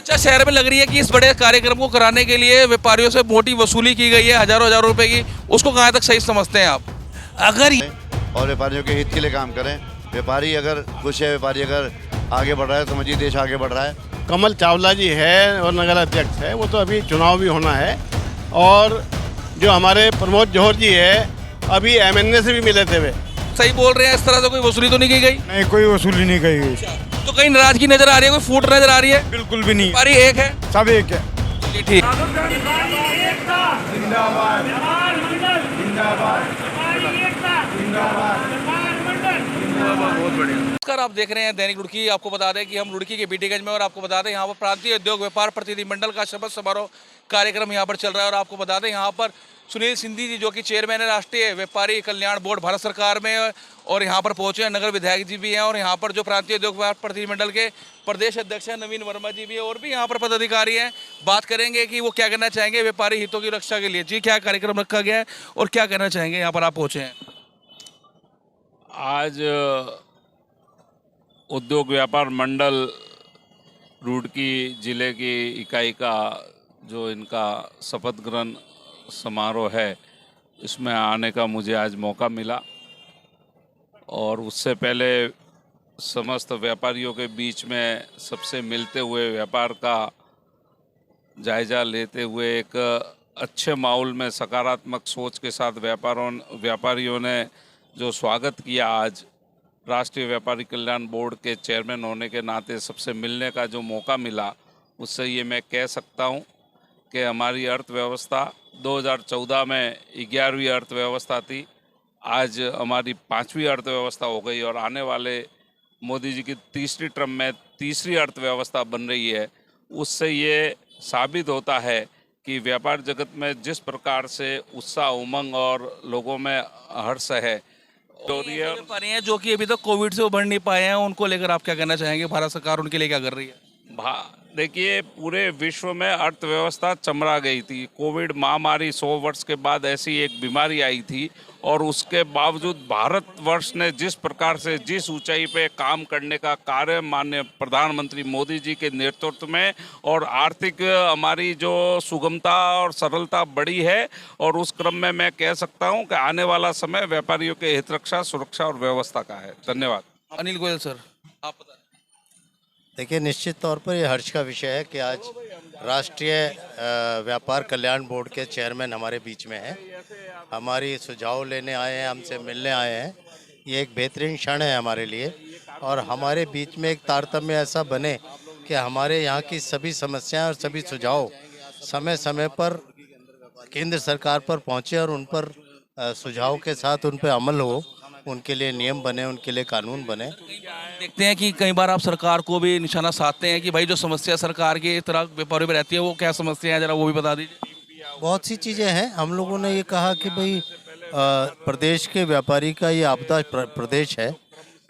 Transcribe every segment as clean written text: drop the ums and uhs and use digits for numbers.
चर्चा शहर में लग रही है कि इस बड़े कार्यक्रम को कराने के लिए व्यापारियों से मोटी वसूली की गई है, हजारों हजारों रुपए की। उसको कहाँ तक सही समझते हैं आप? अगर और व्यापारियों के हित के लिए काम करें। व्यापारी अगर खुश है, व्यापारी अगर आगे बढ़ रहा है, समझिए देश आगे बढ़ रहा है। कमल चावला जी है और नगर अध्यक्ष है, वो तो अभी चुनाव भी होना है। और जो हमारे प्रमोद जौहर जी है, अभी एमएनए से भी मिले थे वे। सही बोल रहे हैं, इस तरह से कोई वसूली तो नहीं की गई? नहीं, कोई वसूली नहीं की गई। तो कहीं नाराजगी नजर आ रही है, कोई फूट नजर आ रही है? बिल्कुल भी नहीं, व्यापारी एक है, सब एक है। चलिए ठीक। नमस्कार, आप देख रहे हैं दैनिक रुड़की। आपको बता दें कि हम रुड़की के बीटीगंज में, और आपको बता दें यहाँ पर प्रांतीय उद्योग व्यापार प्रतिनिधिमंडल का शपथ समारोह कार्यक्रम यहाँ पर चल रहा है। और आपको बता दें यहाँ पर सुनील सिंधी जी, जो कि चेयरमैन है राष्ट्रीय व्यापारी कल्याण बोर्ड भारत सरकार में, और यहाँ पर पहुंचे हैं। नगर विधायक जी भी हैं, और यहाँ पर जो प्रांतीय उद्योग व्यापार प्रतिनिधिमंडल के प्रदेश अध्यक्ष हैं नवीन वर्मा जी भी है, और भी यहाँ पर पदाधिकारी हैं। बात करेंगे कि वो क्या करना चाहेंगे व्यापारी हितों की रक्षा के लिए। जी, क्या कार्यक्रम रखा गया है और क्या कहना चाहेंगे? यहाँ पर आप पहुँचे हैं। आज उद्योग व्यापार मंडल रुड़की ज़िले की इकाई का जो इनका शपथ ग्रहण समारोह है, इसमें आने का मुझे आज मौका मिला। और उससे पहले समस्त व्यापारियों के बीच में सबसे मिलते हुए व्यापार का जायज़ा लेते हुए एक अच्छे माहौल में सकारात्मक सोच के साथ व्यापारियों ने जो स्वागत किया। आज राष्ट्रीय व्यापारी कल्याण बोर्ड के चेयरमैन होने के नाते सबसे मिलने का जो मौका मिला, उससे ये मैं कह सकता हूँ कि हमारी अर्थव्यवस्था 2014 में 11वीं अर्थव्यवस्था थी, आज हमारी 5वीं अर्थव्यवस्था हो गई, और आने वाले मोदी जी की तीसरी टर्म में तीसरी अर्थव्यवस्था बन रही है। उससे ये साबित होता है कि व्यापार जगत में जिस प्रकार से उत्साह, उमंग और लोगों में हर्ष है। व्यापारी हैं जो कि अभी तक कोविड से उभर नहीं पाए हैं, उनको लेकर आप क्या कहना चाहेंगे? भारत सरकार उनके लिए क्या कर रही है? देखिए, पूरे विश्व में अर्थव्यवस्था चमरा गई थी। कोविड महामारी 100 वर्ष के बाद ऐसी एक बीमारी आई थी, और उसके बावजूद भारतवर्ष ने जिस प्रकार से जिस ऊंचाई पे काम करने का कार्य माननीय प्रधानमंत्री मोदी जी के नेतृत्व में, और आर्थिक हमारी जो सुगमता और सरलता बढ़ी है। और उस क्रम में मैं कह सकता हूं कि आने वाला समय व्यापारियों के हित रक्षा, सुरक्षा और व्यवस्था का है। धन्यवाद। अनिल गोयल सर, आप बताएं। देखिए, निश्चित तौर पर यह हर्ष का विषय है कि आज राष्ट्रीय व्यापार कल्याण बोर्ड के चेयरमैन हमारे बीच में हैं, हमारी सुझाव लेने आए हैं, हमसे मिलने आए हैं। ये एक बेहतरीन क्षण है हमारे लिए, और हमारे बीच में एक तारतम्य ऐसा बने कि हमारे यहाँ की सभी समस्याएं और सभी सुझाव समय समय पर केंद्र सरकार पर पहुँचे, और उन पर सुझाव के साथ उन पर अमल हो, उनके लिए नियम बने, उनके लिए कानून बने। देखते हैं कि कई बार आप सरकार को भी निशाना साधते हैं कि भाई जो समस्या सरकार की तरह व्यापारियों में रहती है, वो क्या समस्या है, जरा वो भी बता दीजिए। बहुत सी चीज़ें हैं। हम लोगों ने ये कहा कि भाई प्रदेश के व्यापारी का ये आपदा प्रदेश है,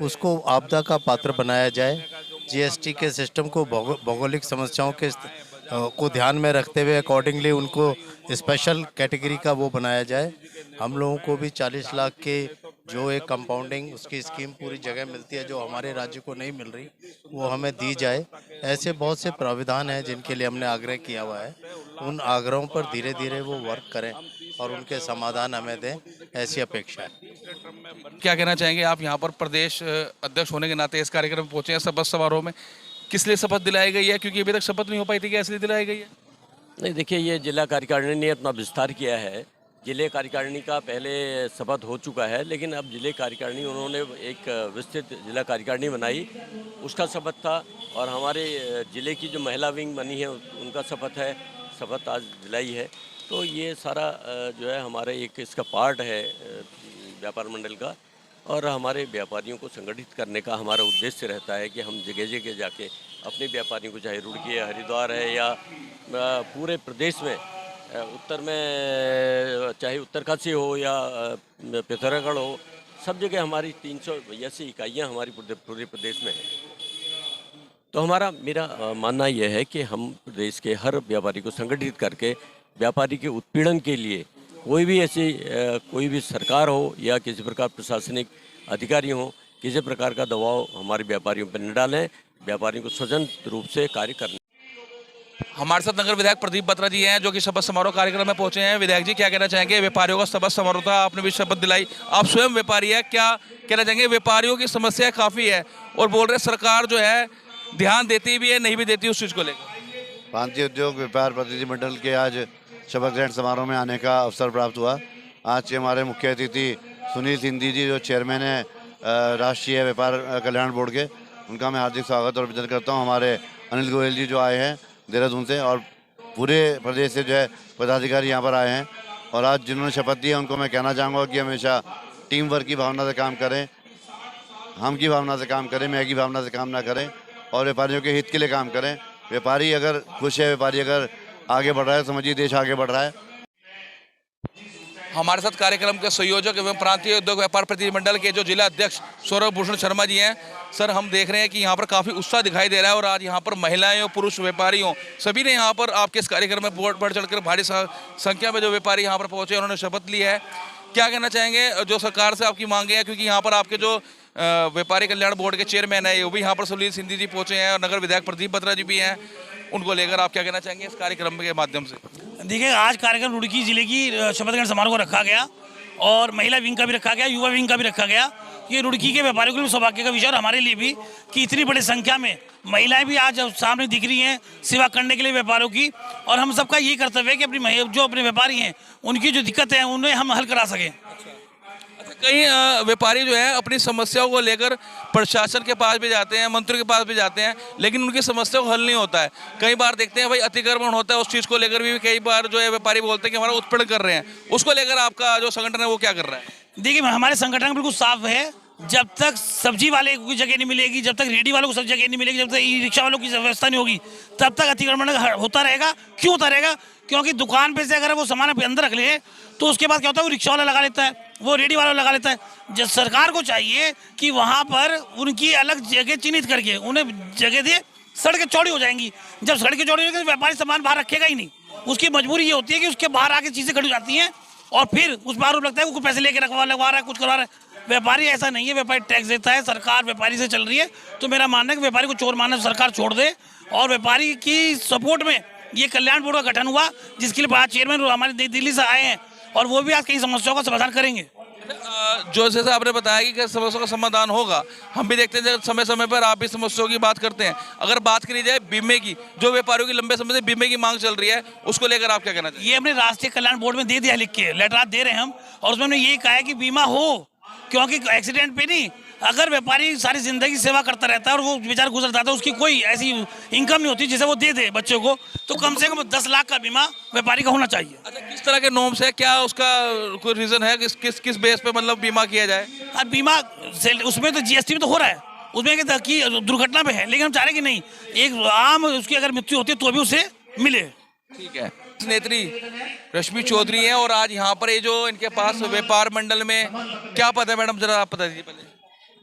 उसको आपदा का पात्र बनाया जाए। जीएसटी के सिस्टम को भौगोलिक समस्याओं के को ध्यान में रखते हुए अकॉर्डिंगली उनको स्पेशल कैटेगरी का वो बनाया जाए। हम लोगों को भी 40 लाख के जो एक कंपाउंडिंग उसकी स्कीम पूरी जगह मिलती है, जो हमारे राज्य को नहीं मिल रही, वो हमें दी जाए। ऐसे बहुत से प्राविधान हैं जिनके लिए हमने आग्रह किया हुआ है। उन आग्रहों पर धीरे धीरे वो वर्क करें और उनके समाधान हमें दें, ऐसी अपेक्षा है। क्या कहना चाहेंगे आप? यहाँ पर प्रदेश अध्यक्ष होने के नाते इस कार्यक्रम में पहुँचे हैं, शपथ समारोह में। किस लिए शपथ दिलाई गई है? क्योंकि अभी तक शपथ नहीं हो पाई थी, क्या इसलिए दिलाई गई है? नहीं, देखिए, ये जिला कार्यकारिणी ने अपना विस्तार किया है। जिले कार्यकारिणी का पहले शपथ हो चुका है, लेकिन अब जिले कार्यकारिणी उन्होंने एक विस्तृत जिला कार्यकारिणी बनाई, उसका शपथ था। और हमारे ज़िले की जो महिला विंग बनी है, उनका शपथ है, शपथ आज दिलाई है। तो ये सारा जो है हमारे एक इसका पार्ट है व्यापार मंडल का, और हमारे व्यापारियों को संगठित करने का हमारा उद्देश्य रहता है कि हम जगह जगह जाके अपने व्यापारियों को, चाहे रुड़की है, हरिद्वार है, या पूरे प्रदेश में, उत्तर में चाहे उत्तरकाशी हो या पिथौरागढ़ हो, सब जगह हमारी 382 इकाइयाँ हमारी पूरे प्रदेश में हैं। तो मेरा मानना यह है कि हम प्रदेश के हर व्यापारी को संगठित करके व्यापारी के उत्पीड़न के लिए कोई भी सरकार हो या किसी प्रकार प्रशासनिक अधिकारी हो, किसी प्रकार का दबाव हमारे व्यापारियों पर न डालें, व्यापारियों को स्वतंत्र रूप से कार्य करने। हमारे साथ नगर विधायक प्रदीप बत्रा जी हैं जो कि शपथ समारोह कार्यक्रम में पहुंचे हैं। विधायक जी क्या कहना चाहेंगे? व्यापारियों का शपथ समारोह था, आपने भी शपथ दिलाई, आप स्वयं व्यापारी है, क्या कहना चाहेंगे? व्यापारियों की समस्या काफ़ी है और बोल रहे सरकार जो है ध्यान देती भी है, नहीं भी देती उस चीज़ को लेकर। प्रांतीय उद्योग व्यापार प्रतिनिधिमंडल के आज शपथ ग्रहण समारोह में आने का अवसर प्राप्त हुआ। आज के हमारे मुख्य अतिथि सुनील सिंधी जी जो चेयरमैन है राष्ट्रीय व्यापार कल्याण बोर्ड के, उनका मैं हार्दिक स्वागत और अभिनंदन करता हूँ। हमारे अनिल गोयल जी जो आए हैं देहरादून से और पूरे प्रदेश से जो है पदाधिकारी यहाँ पर आए हैं और आज जिन्होंने शपथ दी है उनको मैं कहना चाहूँगा कि हमेशा टीम वर्क की भावना से काम करें, हम की भावना से काम करें, मैं की भावना से काम ना करें और व्यापारियों के हित के लिए काम करें। व्यापारी अगर खुश है, व्यापारी अगर आगे बढ़ रहा है, समझिए देश आगे बढ़ रहा है। हमारे साथ कार्यक्रम के संयोजक एवं प्रांतीय उद्योग व्यापार प्रतिनिधिमंडल के जो जिला अध्यक्ष सौरभ भूषण शर्मा जी हैं। सर, हम देख रहे हैं कि यहाँ पर काफ़ी उत्साह दिखाई दे रहा है और आज यहाँ पर महिलाएं और पुरुष व्यापारियों सभी ने यहाँ पर आपके इस कार्यक्रम में बढ़ चढ़कर भारी संख्या में जो व्यापारी यहाँ पर पहुँचे उन्होंने शपथ ली है। क्या कहना चाहेंगे जो सरकार से आपकी मांगे हैं, क्योंकि यहाँ पर आपके जो व्यापारी कल्याण बोर्ड के चेयरमैन है वो भी यहाँ पर सुनील सिंधी जी पहुँचे हैं और नगर विधायक प्रदीप बत्रा जी भी हैं, उनको लेकर आप क्या कहना चाहेंगे इस कार्यक्रम के माध्यम से? देखिए, आज कार्यक्रम रुड़की जिले की शपथ ग्रहण समारोह को रखा गया और महिला विंग का भी रखा गया, युवा विंग का भी रखा गया। ये रुड़की के व्यापारियों के लिए सौभाग्य का विषय और हमारे लिए भी कि इतनी बड़ी संख्या में महिलाएं भी आज सामने दिख रही हैं सेवा करने के लिए व्यापारियों की। और हम सबका यही कर्तव्य है कि अपने व्यापारी हैं उनकी जो दिक्कत है उन्हें हम हल करा सकें। कई व्यापारी जो है अपनी समस्याओं को लेकर प्रशासन के पास भी जाते हैं, मंत्री के पास भी जाते हैं, लेकिन उनकी समस्या को हल नहीं होता है। कई बार देखते हैं भाई अतिक्रमण होता है, उस चीज़ को लेकर भी कई बार जो है व्यापारी बोलते हैं कि हमारा उत्पीड़न कर रहे हैं। उसको लेकर आपका जो संगठन है वो क्या कर रहा है? देखिए, हमारे संगठन बिल्कुल साफ है। जब तक सब्जी वाले को जगह नहीं मिलेगी, जब तक रेडी वालों को सब जगह नहीं मिलेगी, जब तक ई रिक्शा वालों की व्यवस्था नहीं होगी, तब तक अतिक्रमण होता रहेगा। क्यों होता रहेगा? क्योंकि दुकान पे से अगर वो सामान पे अंदर रख ले तो उसके बाद क्या होता है, वो रिक्शा वाला लगा लेता है, वो रेडी वाला लगा लेता है। जब सरकार को चाहिए कि वहाँ पर उनकी अलग जगह चिन्हित करके उन्हें जगह दे, सड़कें चौड़ी हो जाएंगी। जब सड़कें चौड़ी होगी तो व्यापारी सामान बाहर रखेगा ही नहीं। उसकी मजबूरी ये होती है कि उसके बाहर आके चीज़ें खड़ी हो जाती हैं और फिर उस पर आरोप लगता है वो कुछ पैसे लेके लगवा रहा है, कुछ करवा रहा है। व्यापारी ऐसा नहीं है, व्यापारी टैक्स देता है, सरकार व्यापारी से चल रही है। तो मेरा मानना है कि व्यापारी को चोर मानना सरकार छोड़ दे और व्यापारी की सपोर्ट में ये कल्याण बोर्ड का गठन हुआ, जिसके लिए आज चेयरमैन हमारे नई दिल्ली से आए हैं और वो भी आज कई समस्याओं का समाधान करेंगे। जो जैसे आपने बताया कि समस्याओं का समाधान होगा, हम भी देखते हैं समय समय पर आप भी समस्याओं की बात करते हैं। अगर बात करी जाए बीमे की, जो व्यापारियों की लंबे समय से बीमे की मांग चल रही है, उसको लेकर आप क्या कहना चाहिए? ये हमने राष्ट्रीय कल्याण बोर्ड में दे दिया लिख के, लेटर दे रहे हैं हम, और उसमें हमने ये कहा है कि बीमा हो, क्योंकि एक्सीडेंट पे नहीं, अगर व्यापारी सारी जिंदगी सेवा करता रहता है और वो बेचारा गुजर जाता है, उसकी कोई ऐसी इनकम नहीं होती जिसे वो दे दे बच्चों को, तो कम से कम 10 लाख का बीमा व्यापारी का होना चाहिए। अच्छा, किस तरह के नॉर्म्स है, क्या उसका कोई रीजन है, किस बेस पे मतलब बीमा किया जाए? और बीमा उसमें तो जीएसटी में तो हो रहा है, उसमें कि दुर्घटना पे है, लेकिन हम चाह रहे कि नहीं, एक आम उसकी अगर मृत्यु होती है तो भी उसे मिले। ठीक है। नेत्री रश्मि चौधरी हैं और आज यहाँ पर ये जो इनके पास व्यापार मंडल में क्या पद है मैडम, जरा आप बता दीजिए पहले।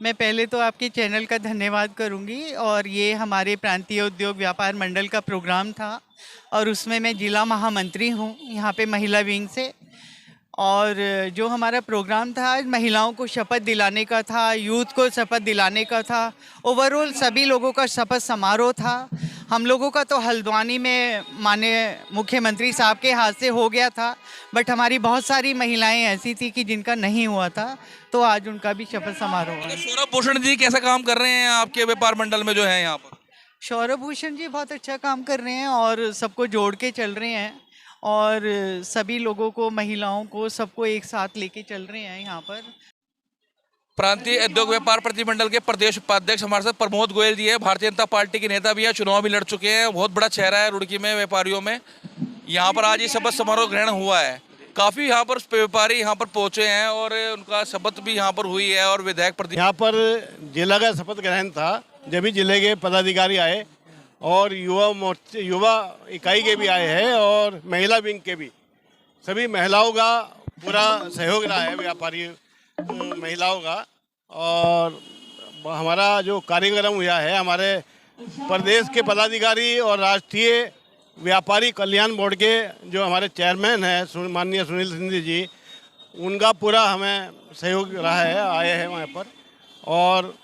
मैं पहले तो आपके चैनल का धन्यवाद करूंगी और ये हमारे प्रांतीय उद्योग व्यापार मंडल का प्रोग्राम था और उसमें मैं जिला महामंत्री हूँ यहाँ पे महिला विंग से। और जो हमारा प्रोग्राम था आज महिलाओं को शपथ दिलाने का था, यूथ को शपथ दिलाने का था, ओवरऑल सभी लोगों का शपथ समारोह था। हम लोगों का तो हल्द्वानी में माननीय मुख्यमंत्री साहब के हाथ से हो गया था, बट हमारी बहुत सारी महिलाएं ऐसी थी कि जिनका नहीं हुआ था, तो आज उनका भी शपथ समारोह है। सौरभ भूषण जी कैसा काम कर रहे हैं आपके व्यापार मंडल में जो है यहाँ पर? सौरभ भूषण जी बहुत अच्छा काम कर रहे हैं और सबको जोड़ के चल रहे हैं और सभी लोगों को, महिलाओं को, सबको एक साथ लेके चल रहे हैं यहाँ पर। प्रांतीय उद्योग व्यापार प्रतिनिधिमंडल के प्रदेश उपाध्यक्ष हमारे साथ प्रमोद गोयल जी है, भारतीय जनता पार्टी के नेता भी हैं, चुनाव भी लड़ चुके हैं, बहुत बड़ा चेहरा है रुड़की में व्यापारियों में। यहाँ पर आज ये शपथ समारोह ग्रहण हुआ है, काफ़ी यहाँ पर व्यापारी यहाँ पर पहुँचे हैं और उनका शपथ भी यहाँ पर हुई है और विधायक प्रति यहाँ पर जिला का शपथ ग्रहण था, जब भी जिले के पदाधिकारी आए और युवा इकाई के भी आए हैं और महिला विंग के भी, सभी महिलाओं का पूरा सहयोग रहा है, व्यापारी महिलाओं का। और हमारा जो कार्यक्रम हुआ है, हमारे प्रदेश के पदाधिकारी और राष्ट्रीय व्यापारी कल्याण बोर्ड के जो हमारे चेयरमैन हैं माननीय सुनील सिंधी जी, उनका पूरा हमें सहयोग रहा है, आए हैं वहाँ पर। और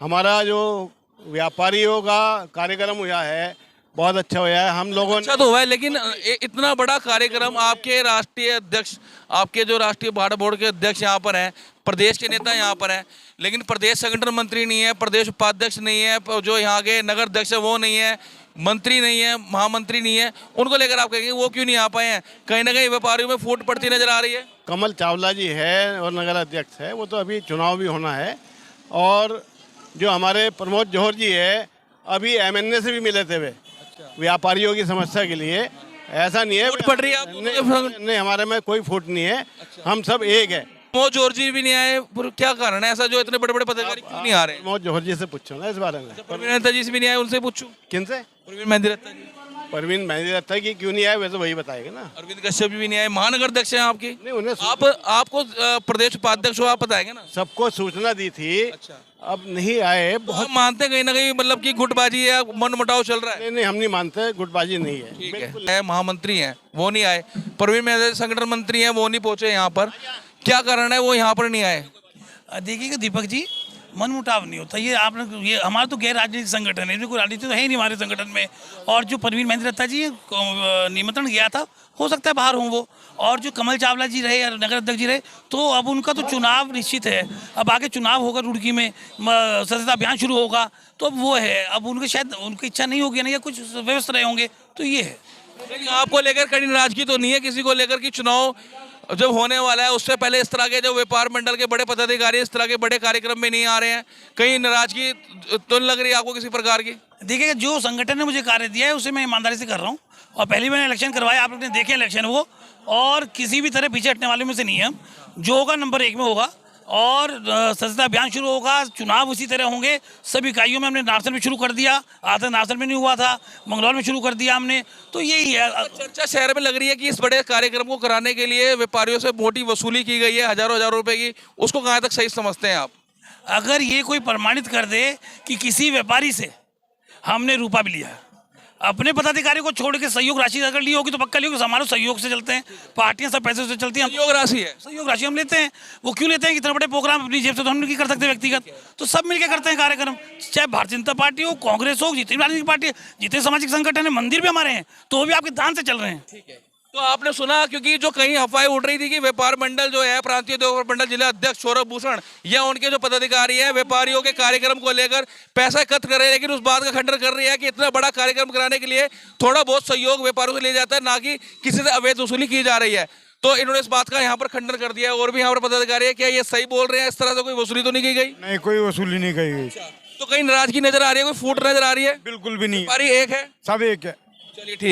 हमारा जो व्यापारियों का कार्यक्रम हुआ है, बहुत अच्छा हुआ है। हम लोगों अच्छा तो हुआ है, लेकिन इतना बड़ा कार्यक्रम, आपके राष्ट्रीय अध्यक्ष, आपके जो राष्ट्रीय भाड़ा बोर्ड के अध्यक्ष यहाँ पर हैं, प्रदेश के नेता यहाँ पर हैं, लेकिन प्रदेश संगठन मंत्री नहीं है, प्रदेश उपाध्यक्ष नहीं है, जो यहाँ के नगर अध्यक्ष है वो नहीं है, मंत्री नहीं है, महामंत्री नहीं है, उनको लेकर आप कहेंगे वो क्यों नहीं आ पाए हैं? कहीं ना कहीं व्यापारियों में फूट पड़ती नजर आ रही है। कमल चावला जी है और नगर अध्यक्ष है, वो तो अभी चुनाव भी होना है। और जो हमारे प्रमोद जौहर जी है, अभी MNA से भी मिले थे वे व्यापारियों की समस्या के लिए। ऐसा नहीं है फूट पड़ रही है आपको? नहीं, हमारे में कोई फूट नहीं है, हम सब एक है। प्रमोद जौहर जी भी नहीं आए, क्या कारण है ऐसा, जो इतने बड़े बड़े पदाधिकारी क्यों नहीं आ रहे? प्रमोद जौहर जी से पूछो ना इस बारे में। परवीन मेहता जी से भी नहीं आए, उनसे पूछूं? किन से? परवीन मेहंदी रत्ता जी, परवीन मेहंदी रत्ता की क्यों नहीं आए, वैसे वही बताएगा ना। अरविंद कश्यप भी नहीं आए, महानगर अध्यक्ष हैं आपके। नहीं, उन्हें आपको प्रदेश उपाध्यक्ष हो, आप बताएंगे ना। सबको सूचना दी थी। अच्छा, अब नहीं आए। बहुत मानते हैं कहीं ना कहीं, मतलब कि गुटबाजी है, मन मुटाव चल रहा है। नहीं, हम नहीं मानते, गुटबाजी नहीं है। ठीक है, महामंत्री हैं वो नहीं आए, परवीन मेहता संगठन मंत्री हैं वो नहीं पहुंचे यहाँ पर, क्या कारण है वो यहाँ पर नहीं आए? देखिएगा दीपक जी, मन मुटाव नहीं होता, ये आपने ये हमारा तो गैर राजनीतिक संगठन है, इसमें कोई राजनीति तो है ही नहीं हमारे संगठन में। और जो परवीन मेहंदी रत्ता जी निमंत्रण गया था, हो सकता है बाहर हों वो, और जो कमल चावला जी रहे या नगर अध्यक्ष जी रहे, तो अब उनका तो चुनाव निश्चित है। अब आगे चुनाव होगा रुड़की में, सदस्यता अभियान शुरू होगा, तो अब वो है, अब उनके शायद उनकी इच्छा नहीं होगी ना, या कुछ व्यस्त रहे होंगे, तो ये है। लेकिन आपको लेकर कड़ी नाराजगी तो नहीं है किसी को लेकर कि चुनाव जब होने वाला है उससे पहले इस तरह के जो व्यापार मंडल के बड़े पदाधिकारी इस तरह के बड़े कार्यक्रम में नहीं आ रहे हैं, कहीं नाराजगी तो नहीं लग रही है आपको किसी प्रकार की? देखिएगा, जो संगठन ने मुझे कार्य दिया है उसे मैं ईमानदारी से कर रहा हूँ, और पहली मैंने इलेक्शन करवाया, आप लोग ने देखे इलेक्शन वो, और किसी भी तरह पीछे हटने वाले में से नहीं है हम। जो होगा नंबर 1 में होगा, और सदस्यता अभियान शुरू होगा, चुनाव उसी तरह होंगे। सब इकाइयों में हमने नारसन में शुरू कर दिया, आधा नारसन में नहीं हुआ था, मंगलौर में शुरू कर दिया हमने, तो यही है। चर्चा शहर में लग रही है कि इस बड़े कार्यक्रम को कराने के लिए व्यापारियों से मोटी वसूली की गई है, हजारों हजार रुपए की, उसको कहाँ तक सही समझते हैं आप? अगर ये कोई प्रमाणित कर दे कि किसी व्यापारी से हमने रुपया भी लिया, अपने पदाधिकारी को छोड़ के सहयोग राशि अगर ली होगी तो पक्का ली होगी। हमारे सहयोग से चलते हैं, पार्टियां सब पैसे से चलती हैं। सहयोग राशि है, सहयोग राशि हम लेते हैं। वो क्यों लेते हैं? इतने बड़े प्रोग्राम अपनी जेब से तो हम नहीं कर सकते व्यक्तिगत, तो सब मिलकर करते हैं कार्यक्रम, चाहे भारतीय जनता पार्टी हो, कांग्रेस हो, जितनी राजनीतिक पार्टी है, जितने सामाजिक संगठन है, मंदिर भी हमारे हैं, तो वो भी आपके दान से चल रहे हैं। ठीक है, तो आपने सुना, क्योंकि जो कहीं अफवाहें उड़ रही थी कि व्यापार मंडल जो है, प्रांतीय उद्योग मंडल जिला अध्यक्ष सौरभ भूषण या उनके जो पदाधिकारी हैं व्यापारियों के कार्यक्रम को लेकर पैसा एकत्र कर रहे हैं, लेकिन उस बात का खंडन कर रही है कि इतना बड़ा कार्यक्रम कराने के लिए थोड़ा बहुत सहयोग व्यापारियों से लिया जाता है, ना कि किसी से अवैध वसूली की जा रही है। तो इन्होंने इस बात का यहाँ पर खंडन कर दिया है। और भी यहाँ पर पदाधिकारी है, क्या ये सही बोल रहे हैं? इस तरह से कोई वसूली तो नहीं की गई? नहीं, कोई वसूली नहीं की गई। तो कहीं नाराजगी नजर आ रही है, कोई फूट नजर आ रही है? बिल्कुल भी नहीं, व्यापारी एक है, सब एक है। चलिए ठीक।